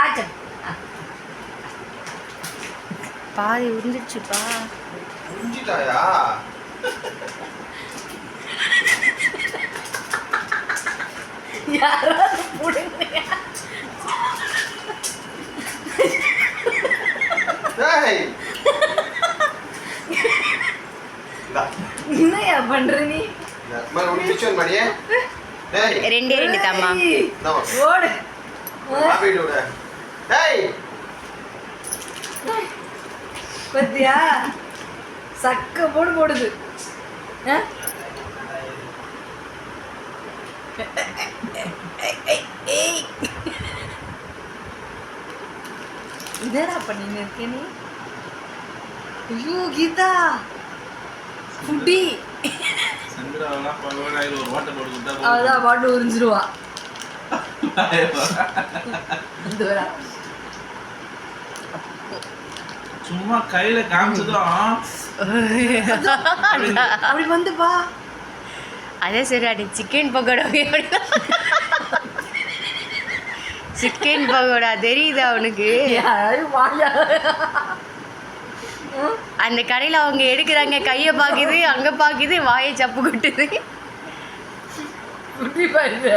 ஆச்சா பாதி உறிஞ்சிச்சுப்பா. உறிஞ்சிட்டாயா? யாராவது புடுங்கயா? டேய் என்னையா பண்ற நீ? மேல ஒரு கிச்சன் மடியே. டேய் ரெண்டே ரெண்டு தாம்மா. ஓடு. ஆபீட் ஓடு. டேய் பத்தியா சக்க போடுது. என்னடா பண்ணின்னு இருக்க நீ? ஐயோ கீதா குடி. அதான் பாட்டு உறிஞ்சிருவா. சும்மா கையில காமிச்சதும் அப்படி வந்துப்பா. அதே சரி, அடி சிக்கன் பக்கோடா. சிக்கன் பக்கோடா தெரியுதா அவனுக்கு? அந்த கடையில் அவங்க எடுக்கிறாங்க, கையை பார்க்குது, அங்கே பார்க்குது, வாயை சப்பு கொட்டுது. குட்டி பாருங்க.